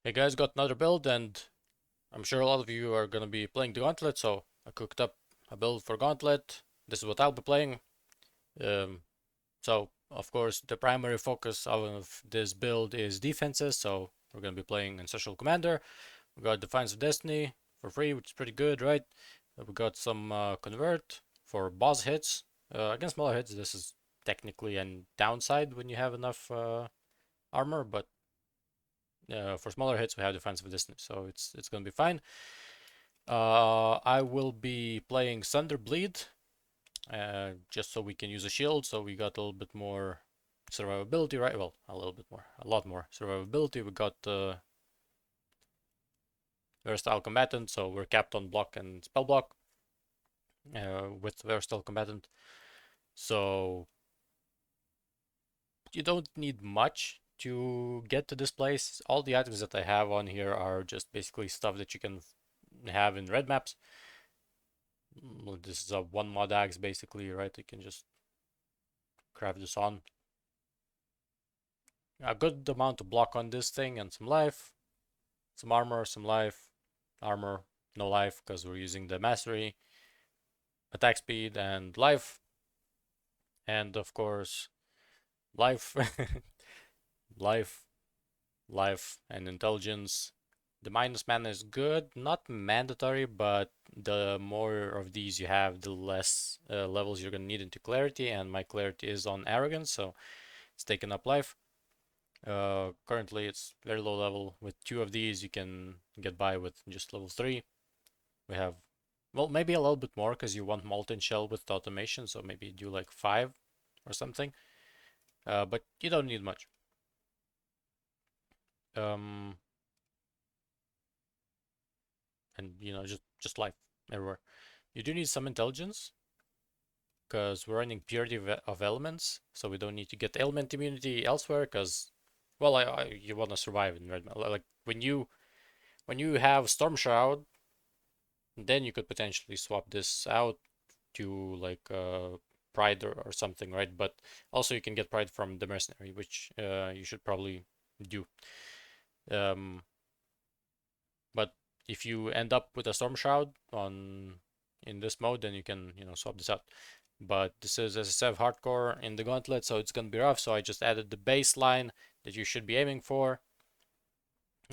Hey guys, got another build, and I'm sure a lot of you are gonna be playing the Gauntlet, so I cooked up a build for Gauntlet. This is what I'll be playing. Um, so of course the primary focus of this build is defenses, so we're gonna be playing Ancestral Commander. We got Defiance of Destiny for free, which is pretty good, right? We got some Convert for boss hits. Against smaller hits, this is technically a downside when you have enough armor, but for smaller hits, we have Defensive Distance, so it's gonna be fine. I will be playing Sunder Bleed, just so we can use a shield, so we got a little bit more survivability, right? Well, a little bit more, a lot more survivability. We got Versatile Combatant, so we're capped on block and spell block with Versatile Combatant. So you don't need much to get to this place. All the items that I have on here are just basically stuff that you can have in red maps. This is a one mod axe basically, right? You can just craft this on. A good amount to block on this thing and some life, some armor, some life, armor, no life because we're using the mastery, attack speed and life, and of course life, life, life, and intelligence. The minus mana is good, not mandatory, but the more of these you have, the less levels you're gonna need into clarity, and my clarity is on arrogance, so it's taking up life. Currently it's very low level. With two of these you can get by with just level 3. We have, well, maybe a little bit more because you want Molten Shell with the automation, so maybe do like 5 or something. But you don't need much. Um, and just life everywhere. You do need some intelligence because we're running purity of elements, so we don't need to get element immunity elsewhere because, well, you want to survive in red. Like when you have Storm Shroud, then you could potentially swap this out to like Pride or something, right? But also you can get Pride from the Mercenary, which you should probably do. Um, but if you end up with a Storm Shroud on in this mode, then you can swap this out. But this is, as I said, hardcore in the Gauntlet, so it's gonna be rough. So I just added the baseline that you should be aiming for,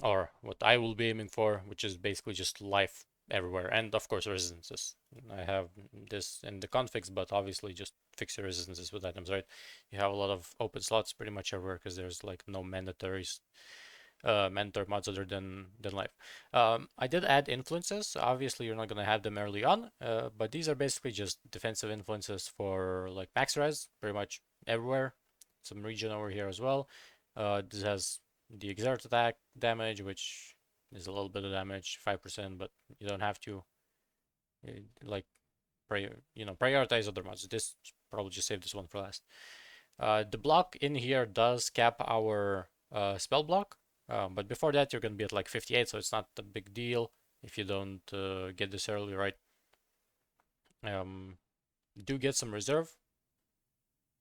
or what I will be aiming for, which is basically just life everywhere, and of course resistances. I have this in the configs, but obviously just fix your resistances with items, right? You have a lot of open slots pretty much everywhere because there's like no mandatory mods other than life. I did add influences. Obviously, you're not gonna have them early on, but these are basically just defensive influences for like max res, pretty much everywhere. Some region over here as well. This has the exert attack damage, which is a little bit of damage, 5%, but you don't have to like prioritize other mods. This probably just save this one for last. The block in here does cap our spell block, but before that you're gonna be at like 58, so it's not a big deal if you don't get this early, right? Do get some reserve.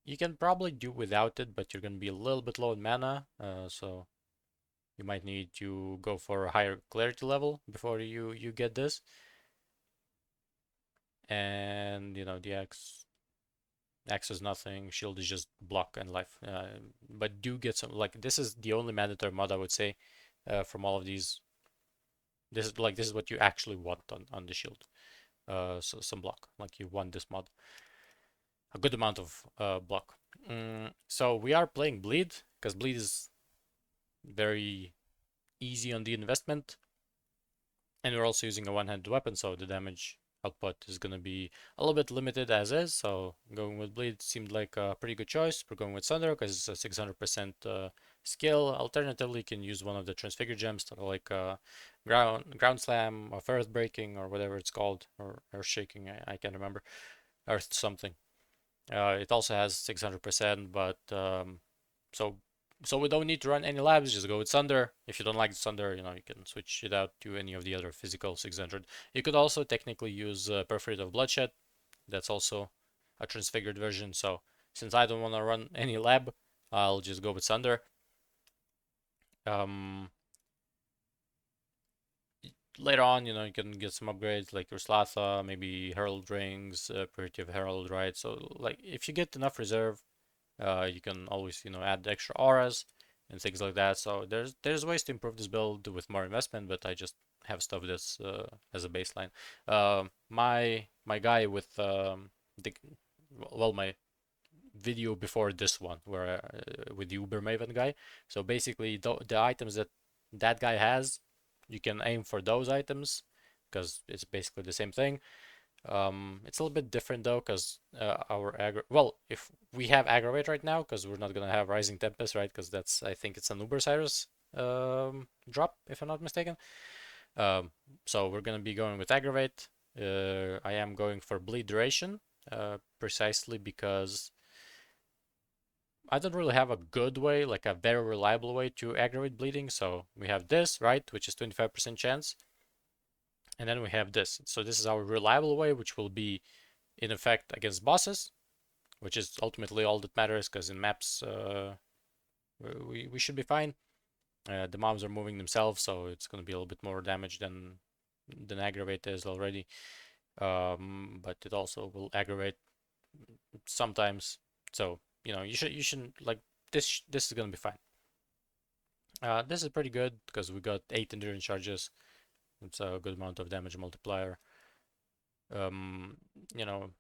You can probably do without it, but you're gonna be a little bit low in mana, so you might need to go for a higher clarity level before you get this. And the axe is nothing, shield is just block and life. But do get some, like, this is the only mandatory mod I would say from all of these. This is what you actually want on the shield. So some block, like you want this mod, a good amount of block. So we are playing bleed because bleed is very easy on the investment, and we're also using a one-handed weapon, so the damage output is going to be a little bit limited as is. So going with bleed seemed like a pretty good choice. We're going with Sunder because it's a 600% skill. Alternatively, you can use one of the transfigure gems that are like ground slam or earth breaking or whatever it's called, or earth shaking. I can't remember, earth something. It also has 600%, but so we don't need to run any labs. Just go with Sunder. If you don't like Sunder, you can switch it out to any of the other physical 600. You could also technically use Perforate of Bloodshed. That's also a transfigured version. So since I don't want to run any lab, I'll just go with Sunder. Um, later on, you know, you can get some upgrades like your Slatha, maybe Herald Rings, Purity of Herald, right? So like if you get enough reserve, you can always, you know, add extra auras and things like that. So there's ways to improve this build with more investment, but I just have stuff that's as a baseline. My guy with the well, my video before this one where with the Uber Maven guy. So basically, the items that that guy has, you can aim for those items because it's basically the same thing. It's a little bit different though, because well, if we have Aggravate right now, because we're not gonna have Rising Tempest, right? Because that's, I think it's an Uber Cyrus drop, if I'm not mistaken. Um, so we're gonna be going with Aggravate. I am going for Bleed Duration, precisely because I don't really have a good way, like a very reliable way to aggravate bleeding. So we have this, right, which is 25% chance. And then we have this. So this is our reliable way, which will be in effect against bosses, which is ultimately all that matters, because in maps we should be fine. The mobs are moving themselves, so it's going to be a little bit more damage than aggravate is already. But it also will aggravate sometimes. So you know, you shouldn't like this. This is going to be fine. This is pretty good because we got 8 endurance charges. It's a good amount of damage multiplier. Um, you know,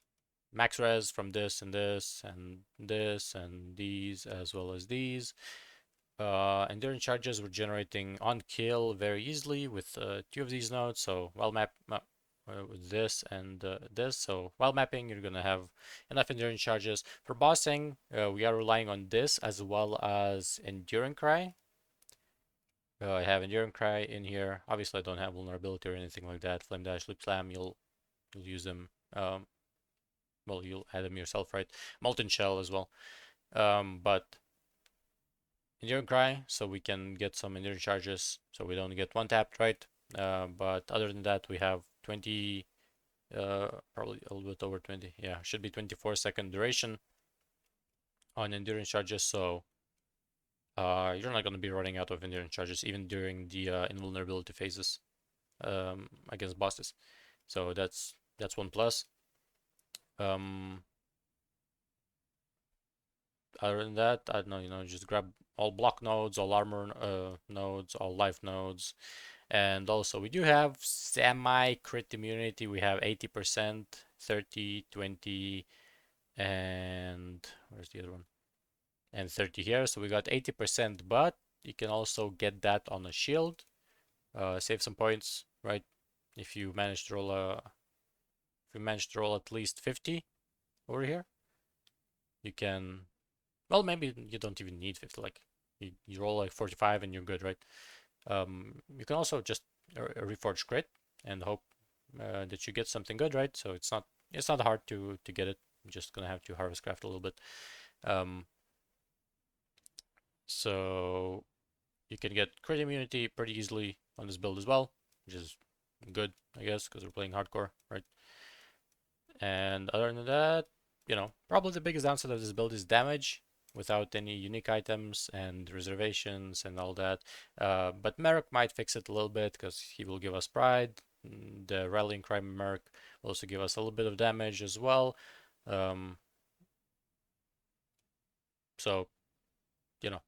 max res from this and this and this and these as well as these. Endurance charges we're generating on kill very easily with 2 of these nodes. So while with this and this. So while mapping, you're gonna have enough endurance charges. For bossing, we are relying on this as well as Enduring Cry. I have Enduring Cry in here. Obviously, I don't have vulnerability or anything like that. Flame Dash, Lip Slam, you'll use them. Well, you'll add them yourself, right? Molten Shell as well. But Enduring Cry, so we can get some endurance charges, so we don't get one tapped, right? But other than that, we have 20, probably a little bit over 20. Yeah, should be 24-second duration on endurance charges, so you're not going to be running out of endurance charges even during the invulnerability phases against bosses. So that's one plus. Um, Other than that, I don't know, you know, just grab all block nodes, all armor nodes, all life nodes. And also we do have semi crit immunity. We have 80%, 30, 20, and where's the other one? And 30 here. So we got 80%, but you can also get that on a shield. Save some points, right? If you manage to roll at least 50 over here, you can, well, maybe you don't even need 50, like you roll like 45 and you're good, right? You can also just reforge crit and hope that you get something good, right? So it's not hard to get it. You're just gonna have to harvest craft a little bit. So you can get crit immunity pretty easily on this build as well, which is good, I guess, because we're playing hardcore, right? And other than that, you know, probably the biggest downside of this build is damage without any unique items and reservations and all that. But Merrick might fix it a little bit because he will give us pride. The Rallying Cry Merrick will also give us a little bit of damage as well. So, you know,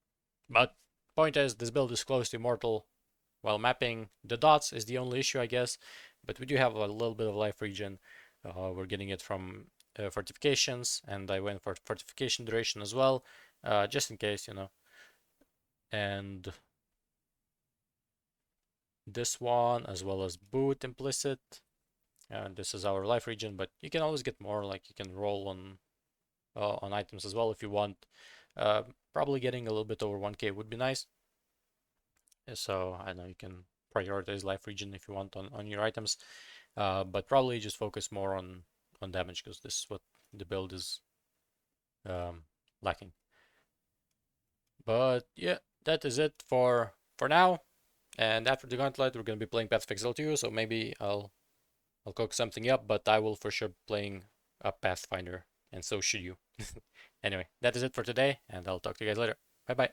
but point is, this build is close to immortal while mapping. The dots is the only issue, I guess, but we do have a little bit of life regen. We're getting it from fortifications, and I went for fortification duration as well, just in case, you know. And this one, as well as boot implicit. This is our life regen, but you can always get more. Like you can roll on items as well if you want. Probably getting a little bit over 1k would be nice. So I know you can prioritize life regen if you want on your items, but probably just focus more on damage because this is what the build is lacking. But yeah, that is it for now. And after the Gauntlet, we're gonna be playing Path of Exile 2, so maybe I'll cook something up, but I will for sure be playing a Pathfinder, and so should you. Anyway, that is it for today, and I'll talk to you guys later. Bye bye.